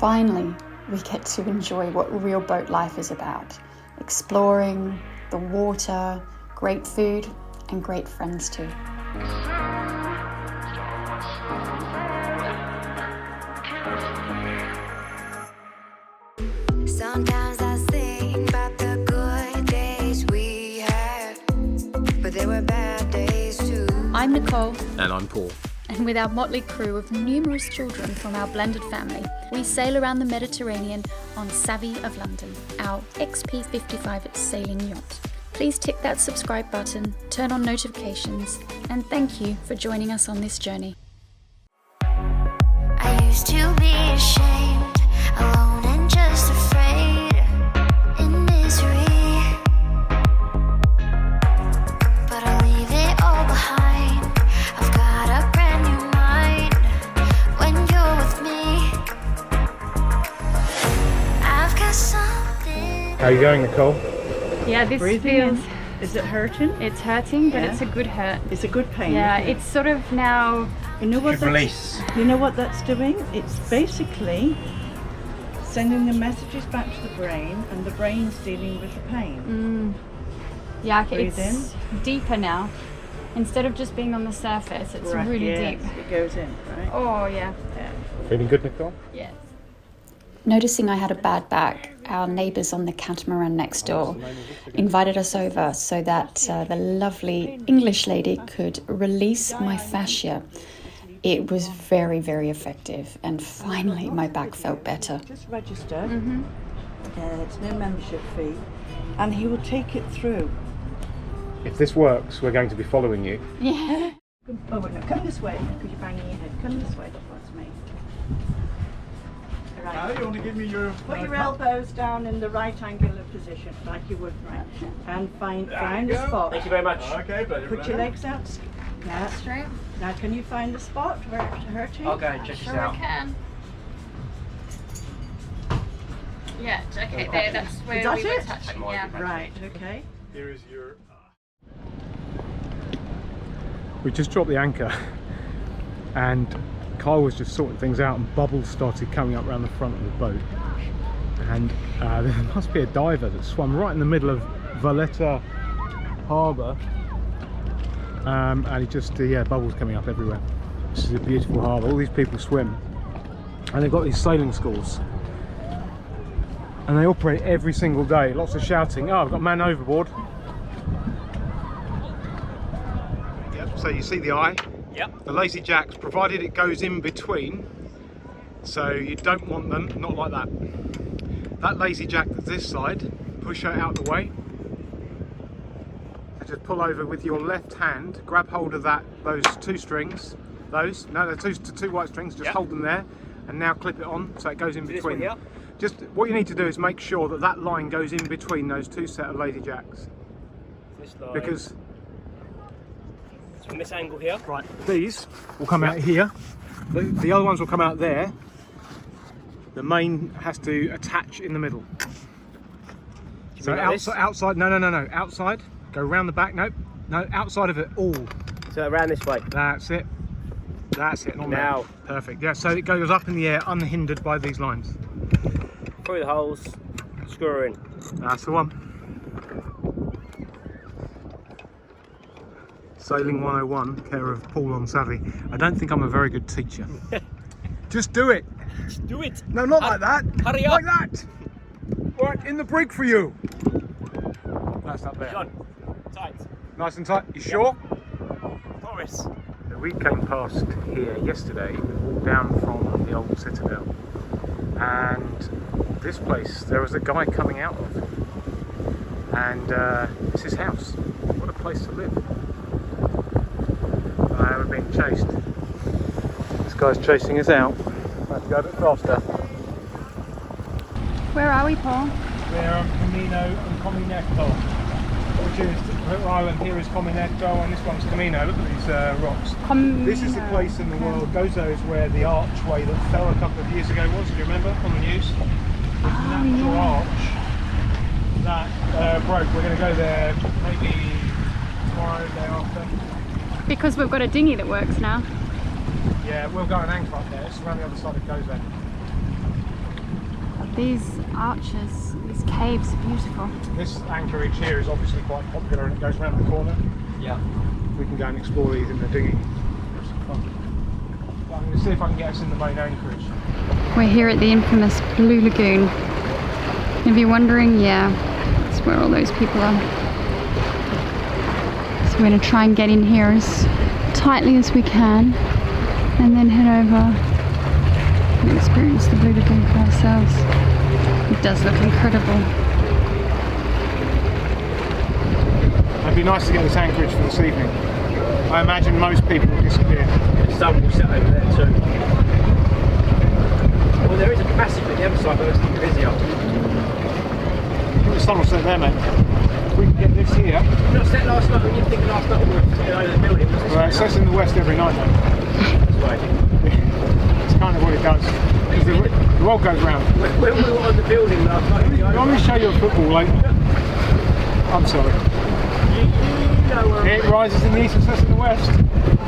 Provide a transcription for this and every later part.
finally, we get to enjoy what real boat life is about. Exploring, the water, great food, and great friends too. Sometimes I think about the good days we had, but there were bad days too. I'm Nicole. And I'm Paul. And with our motley crew of numerous children from our blended family, we sail around the Mediterranean on Savvy of London, our EP11 sailing yacht. Please tick that subscribe button, turn on notifications, and thank you for joining us on this journey. I used to be ashamed, alone and just afraid, in misery, but I'll leave it all behind. I've got a brand new mind when you're with me. I've got something. How are you going, Nicole? Yeah, this Breathing feels... in. Is it hurting? It's hurting, but Yeah. it's a good hurt. It's a good pain. Yeah, isn't it? it's sort of now... You know what Should that's, release. You know what that's doing? It's basically sending the messages back to the brain, and the brain's dealing with the pain. Yeah, Breathe it's deeper now. Instead of just being on the surface, it's Right, really yes, deep. it goes in, right? Oh, yeah. Yeah. Feeling good, Nicole? Yes. Noticing I had a bad back, our neighbours on the catamaran next door invited us over so that the lovely English lady could release my fascia. It was very, very effective, and finally my back felt better. Just register. It's no membership fee, and he will take it through. If this works, we're going to be following you. Yeah. Oh, wait, no, come this way, because you're banging your head. Come this way, that's me. Right. You want to give me your... Put your elbows down in the right angular position, like you would, right? And find the spot. Thank you very much. Okay, but Put your legs out. Yeah. Straight. Now, can you find the spot where it's hurting? I'll go and check this Sure out. I can. Yeah, okay, there, that's where Is that we were it? touching, yeah. Right, okay. here is your... We just dropped the anchor and Kyle was just sorting things out and bubbles started coming up around the front of the boat. And there must be a diver that swam right in the middle of Valletta Harbour. And he just, bubbles coming up everywhere. This is a beautiful harbour. All these people swim. And they've got these sailing schools. And they operate every single day. Lots of shouting. Oh, I've got a man overboard. Yep, so you see the eye? Yep. The lazy jacks, provided it goes in between. So you don't want them, not like that. That lazy jack that's this side, push her out the way. So just pull over with your left hand, grab hold of those two strings. They're two white strings, just hold them there. And now clip it on so it goes in between. This one here? Just what you need to do is make sure that that line goes in between those two set of lazy jacks. This line. Because from this angle here. right, these will come out here. The other ones will come out there. The main has to attach in the middle. So outside, no, outside. Go round the back. No, outside of it all. So around this way. That's it. That's it. Not Now. there. Perfect. Yeah. So it goes up in the air, unhindered by these lines. Through the holes, screw her in. That's the one. Sailing 101, care of Paul on Savvy. I don't think I'm a very good teacher. Just do it. Just do it. No, not like that. Hurry up. Like that. Right, in the brig for you. That's up there. John, tight. Nice and tight. You sure? Promise. So we came past here yesterday. We walked down from the old citadel. And this place, there was a guy coming out of. And it's his house. What a place to live. We're being chased. This guy's chasing us out. I have to go a bit faster. Where are we, Paul? We're on Comino and Comino, which is the island here is Comino and this one's Comino. Look at these rocks. This is the place in the world. Gozo is where the archway that fell a couple of years ago was. Do you remember on the news? There's a natural arch that broke. We're going to go there maybe tomorrow, day after. Because we've got a dinghy that works now. Yeah, we'll go and anchor up there. It's around the other side of Gozo. These arches, these caves are beautiful. This anchorage here is obviously quite popular and it goes around the corner. Yeah. We can go and explore these in the dinghy. Have some fun. But I'm going to see if I can get us in the main anchorage. We're here at the infamous Blue Lagoon. If you're wondering, yeah, that's where all those people are. So we're going to try and get in here as tightly as we can and then head over and experience the Blue Lagoon for ourselves. It does look incredible. It'd be nice to get this anchorage for this evening. I imagine most people will disappear. The sun will set over there too. Well, there is a passage at the other side, but it's not busy up. The sun will set there, mate. If we can get this here. Not set last night, we didn't think last night we were over the building. Well, it sets in the west every night, mate. That's right. It's kind of what it does. The world goes round. When we were on the building last night, Let me show you a football later. I'm sorry. you know where It rises in the east and sets in the west.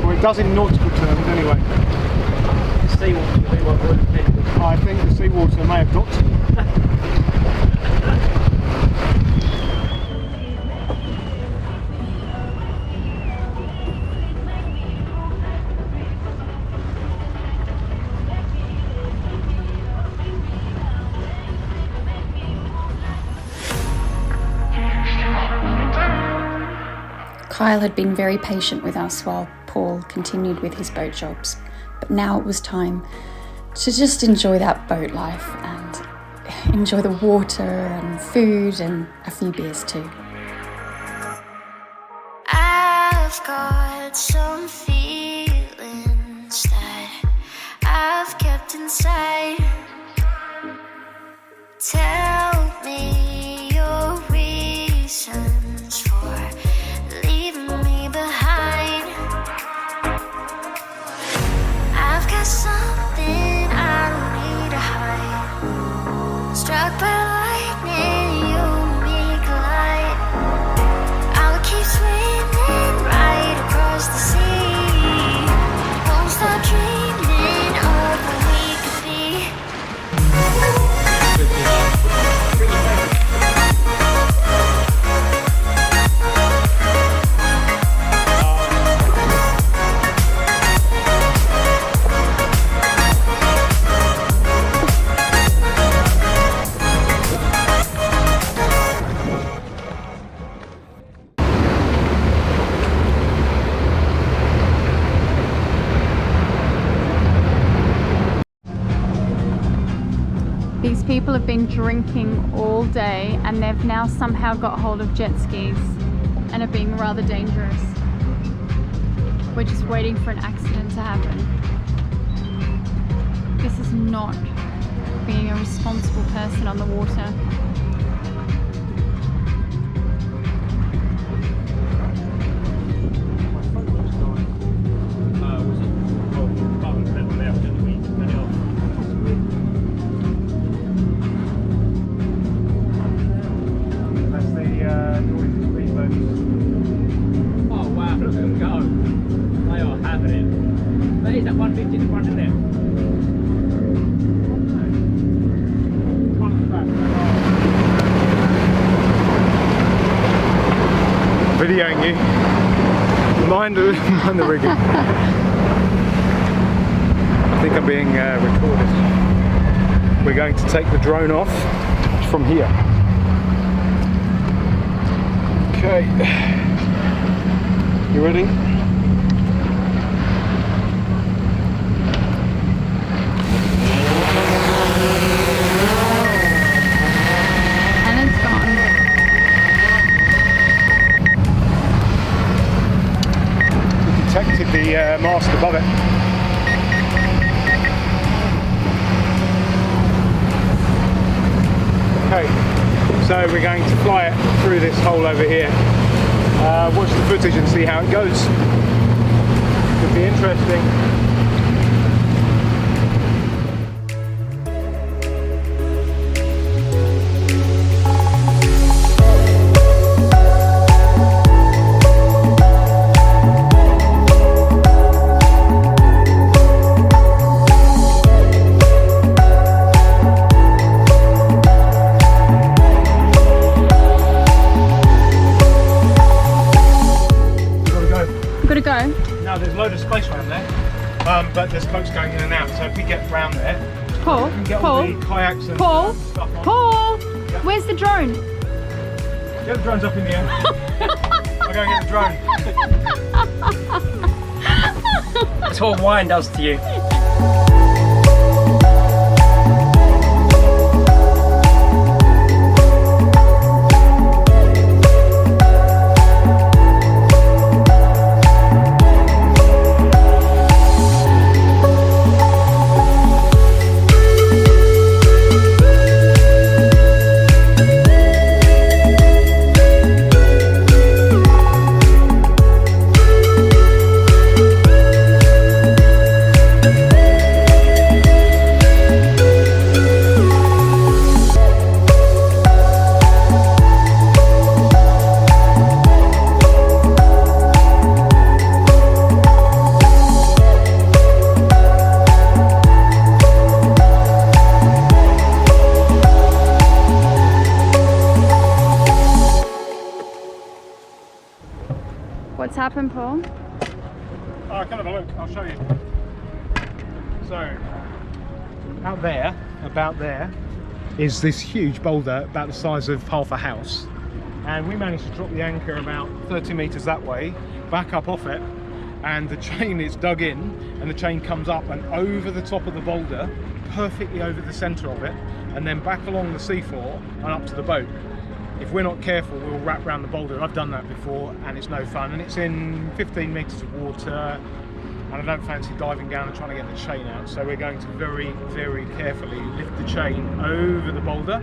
Or it does in nautical terms anyway. the seawater will be what we're looking. I think the seawater may have got to. Kyle had been very patient with us while Paul continued with his boat jobs, but now it was time to just enjoy that boat life and enjoy the water and food and a few beers too. I've got some feelings that I've kept inside. Tell me your reasons for leaving me behind. I've got something I don't need to hide. Struck by lightning, you make light. I'll keep swimming right across the sea. Won't stop dreaming of what we could be. These people have been drinking all day and they've now somehow got hold of jet skis and are being rather dangerous. We're just waiting for an accident to happen. This is not being a responsible person on the water. Oh wow, look at them go. They are having it. That is that 150 in the front, isn't it? Videoing you. Mind the rigging. I think I'm being recorded. We're going to take the drone off from here. Okay. You ready? And it's gone. We detected the mast above it. Okay, so we're going to fly it through this hole over here. Watch the footage and see how it goes. Could be interesting. but there's boats going in and out. So if we get round there, Paul, we can get Paul, all the kayaks and Paul, stuff on. Paul, where's the drone? Get the drones up in the air. I'll go and get the drone. That's what wine does to you. What's happened, Paul? Oh, come have a look, I'll show you. So, out there, about there, is this huge boulder about the size of half a house. And we managed to drop the anchor about 30 metres that way, back up off it, and the chain is dug in, and the chain comes up and over the top of the boulder, perfectly over the centre of it, and then back along the seafloor and up to the boat. If we're not careful, we'll wrap around the boulder. I've done that before and it's no fun, and it's in 15 metres of water, and I don't fancy diving down and trying to get the chain out, so we're going to very, very carefully lift the chain over the boulder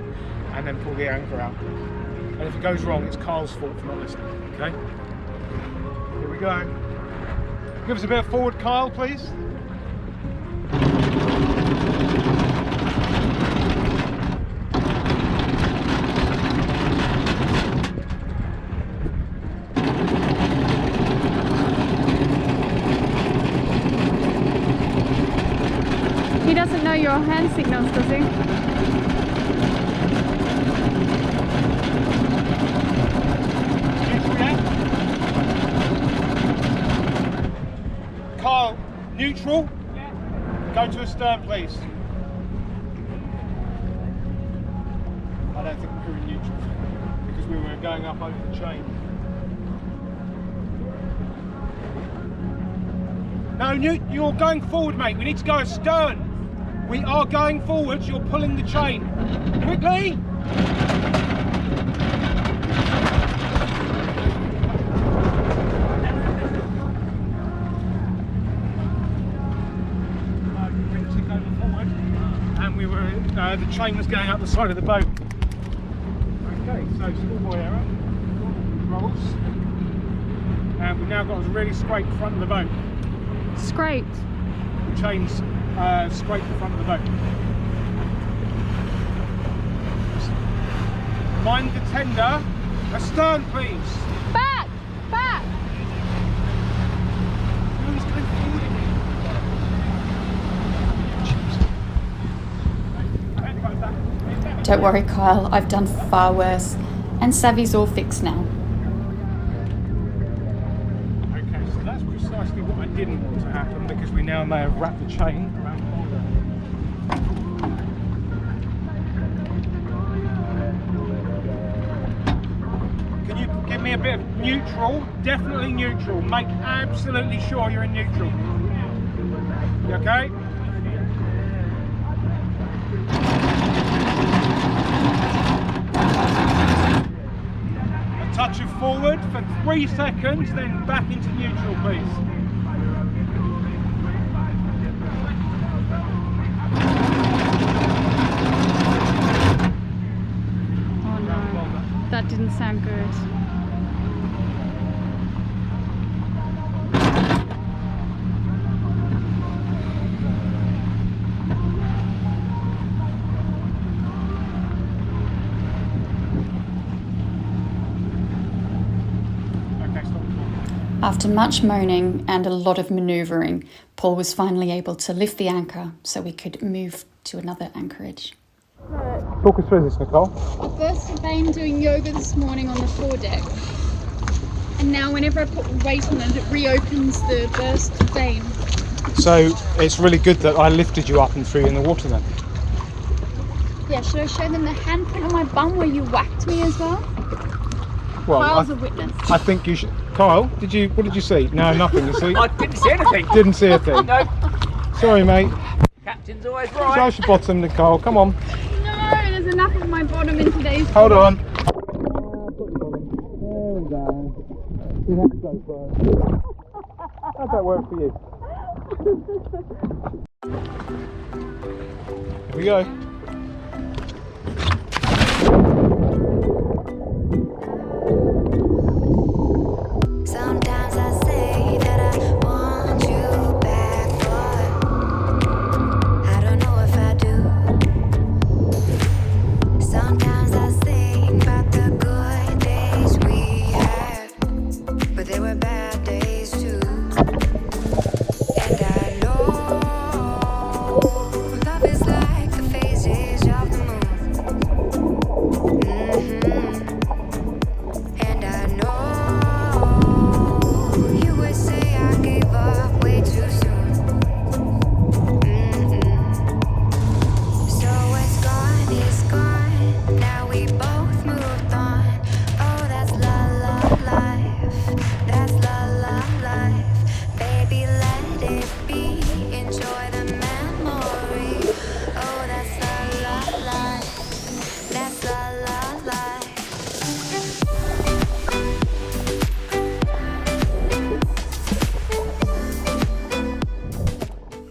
and then pull the anchor out. And if it goes wrong, it's Carl's fault for not listening, okay? Here we go. Give us a bit of forward, Kyle, please. He doesn't know your hand signals, does he? Kyle, neutral? Yeah. Go to astern, please. I don't think we were in neutral because we were going up over the chain. No, you're going forward, mate. We need to go astern. We are going forwards. You're pulling the chain. Quickly! And we were, the chain was going up the side of the boat. Okay, so schoolboy error. Rolls. And we've now got a really scraped front of the boat. Scraped. The chain's scraped the front of the boat. Mind the tender. Astern, please. Back! Back! No, he's going forward again. Don't worry, Kyle, I've done far worse. And Savvy's all fixed now. Okay, so that's precisely what I didn't want to happen, because we now may have wrapped the chain around the boulder. Can you give me a bit of neutral? Definitely neutral. Make absolutely sure you're in neutral. You okay? A touch of forward for 3 seconds, then back into neutral, please. Oh no, that didn't sound good. After much moaning and a lot of manoeuvring, Paul was finally able to lift the anchor so we could move to another anchorage. Talk us through this, Nicole. I burst a vein doing yoga this morning on the foredeck, and now whenever I put weight on it, it reopens the burst vein. So it's really good that I lifted you up and threw you in the water then. Yeah, should I show them the handprint on my bum where you whacked me as well? Well, Kyle's a witness. I think you should. Kyle, what did you see? No, nothing. You see? I didn't see anything. Didn't see a thing. No. Sorry, mate. Captain's always Show right. us your bottom, Nicole. Come on. No, there's enough of my bottom in today's Hold vlog. on. There we go. You have to go first. How'd that work for you? Here we go. Sometimes I say that I want you back, but I don't know if I do. Sometimes I think about the good days we had, but they were bad days too. And I know love is like the phases of the moon. And I know you would say I gave up way too soon. So it's gone, now we both moved on. Oh, that's la la life, that's la la life. Baby, let it be, enjoy the memory. Oh, that's la la life, that's la la life.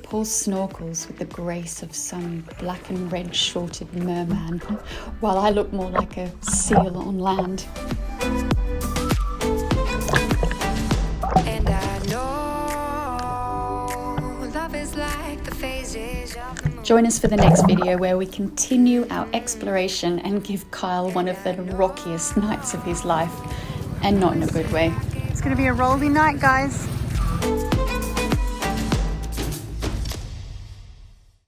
Paul snorkels with the grace of some black and red shorted merman, while I look more like a seal on land. And I know love is like the phases of the moon. Join us for the next video where we continue our exploration and give Kyle one of the rockiest nights of his life, and not in a good way. It's going to be a rolling night, guys.